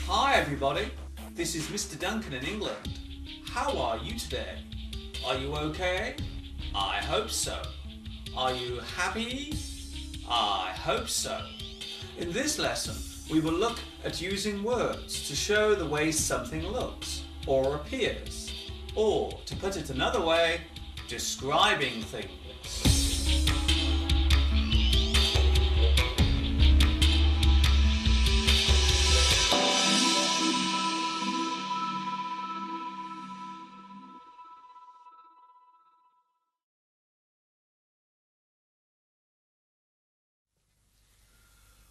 Hi everybody, this is Mr. Duncan in England. How are you today? Are you okay? I hope so. Are you happy? I hope so. In this lesson, we will look at using words to show the way something looks or appears, or to put it another way, describing things.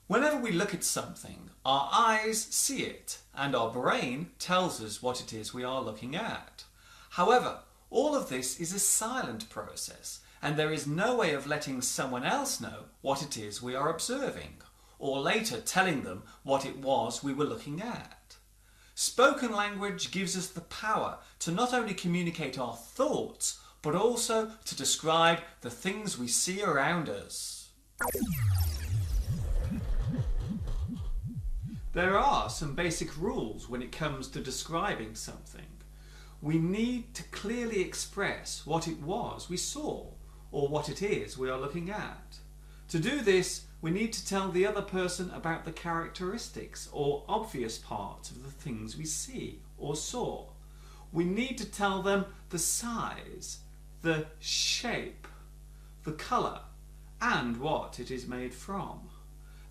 Whenever we look at something, our eyes see it and our brain tells us what it is we are looking at. However, all of this is a silent process and there is no way of letting someone else know what it is we are observing, or later telling them what it was we were looking at. Spoken language gives us the power to not only communicate our thoughts, but also to describe the things we see around us. There are some basic rules when it comes to describing something. We need to clearly express what it was we saw or what it is we are looking at. To do this, we need to tell the other person about the characteristics or obvious parts of the things we see or saw. We need to tell them the size, the shape, the colour, and what it is made from.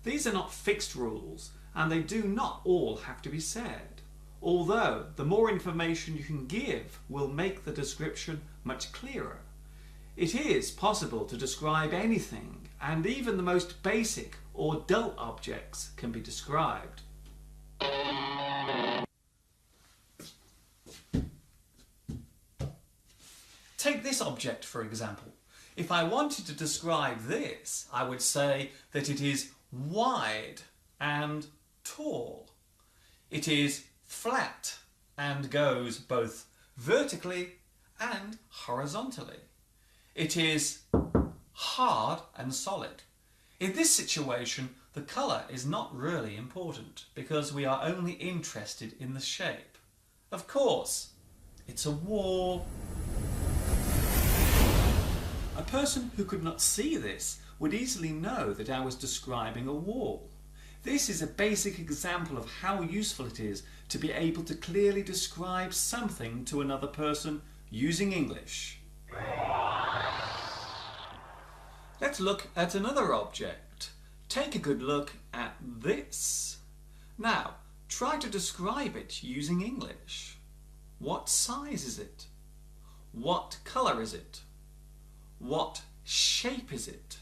These are not fixed rules, and they do not all have to be said, although the more information you can give will make the description much clearer. It is possible to describe anything, and even the most basic or dull objects can be described. Take this object for example. If I wanted to describe this, I would say that it is wide and tall. It is flat and goes both vertically and horizontally. It is hard and solid. In this situation, the colour is not really important because we are only interested in the shape. Of course, it's a wall. A person who could not see this would easily know that I was describing a wall. This is a basic example of how useful it is to be able to clearly describe something to another person using English. Let's look at another object. Take a good look at this. Now, try to describe it using English. What size is it? What colour is it? What shape is it?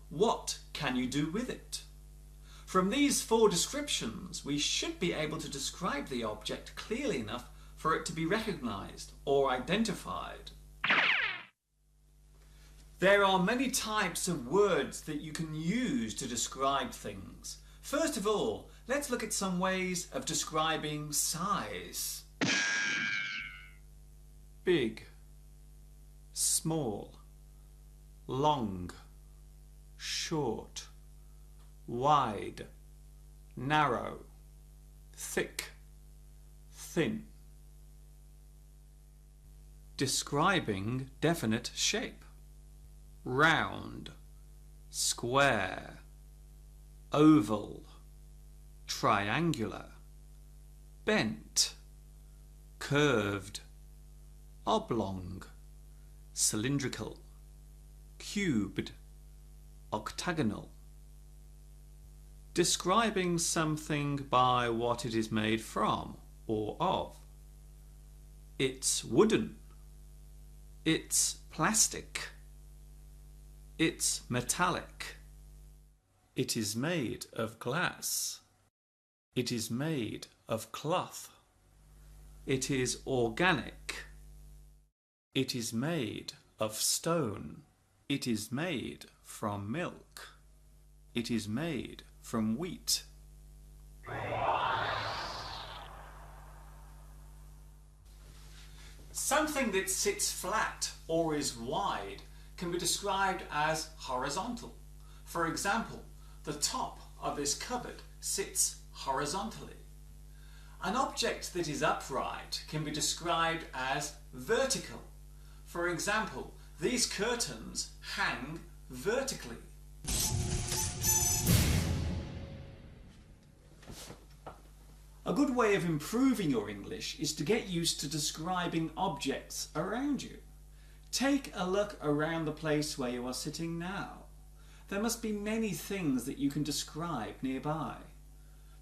What can you do with it? From these 4 descriptions, we should be able to describe the object clearly enough for it to be recognised or identified. There are many types of words that you can use to describe things. First of all, let's look at some ways of describing size. Big, small, long, short, wide, narrow, thick, thin. Describing definite shape. Round, square, oval, triangular, bent, curved, oblong, cylindrical, cubed, octagonal. Describing something by what it is made from or of. It's wooden. It's plastic. It's metallic. It is made of glass. It is made of cloth. It is organic. It is made of stone. It is made from milk. It is made from wheat. Something that sits flat or is wide can be described as horizontal. For example, the top of this cupboard sits horizontally. An object that is upright can be described as vertical. For example, these curtains hang vertically. A good way of improving your English is to get used to describing objects around you. Take a look around the place where you are sitting now. There must be many things that you can describe nearby.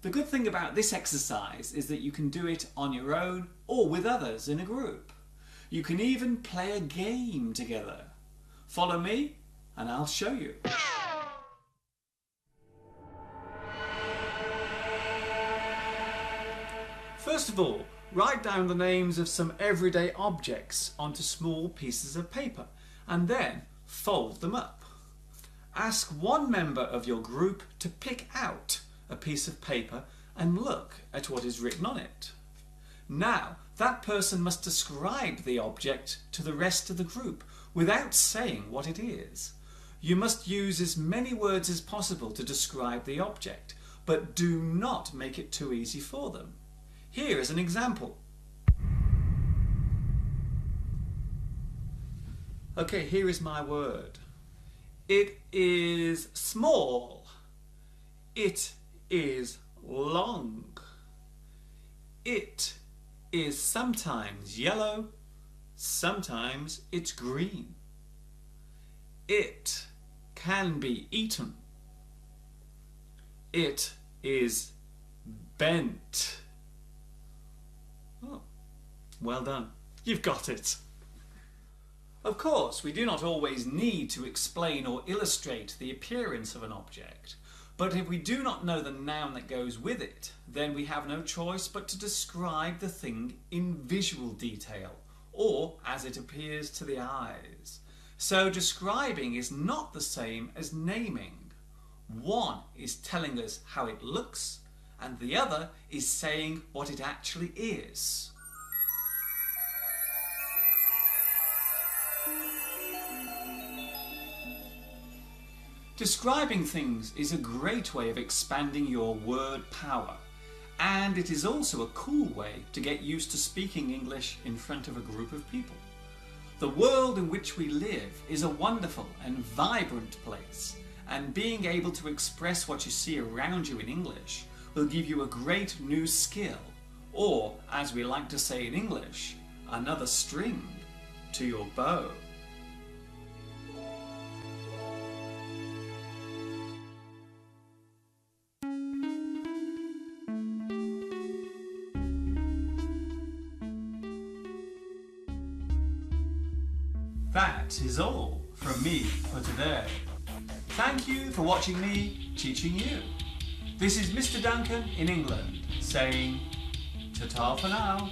The good thing about this exercise is that you can do it on your own or with others in a group. You can even play a game together. Follow me and I'll show you. First of all, write down the names of some everyday objects onto small pieces of paper and then fold them up. Ask one member of your group to pick out a piece of paper and look at what is written on it. Now, that person must describe the object to the rest of the group without saying what it is. You must use as many words as possible to describe the object, but do not make it too easy for them. Here is an example. Okay, here is my word. It is small. It is long. It is sometimes yellow, sometimes it's green. It can be eaten. It is bent. Oh, well done. You've got it. Of course, we do not always need to explain or illustrate the appearance of an object, but if we do not know the noun that goes with it, then we have no choice but to describe the thing in visual detail, or as it appears to the eyes. So describing is not the same as naming. One is telling us how it looks, and the other is saying what it actually is. Describing things is a great way of expanding your word power, and it is also a cool way to get used to speaking English in front of a group of people. The world in which we live is a wonderful and vibrant place, and being able to express what you see around you in English will give you a great new skill, or, as we like to say in English, another string to your bow. That is all from me for today. Thank you for watching me teaching you. This is Mr. Duncan in England saying ta-ta for now.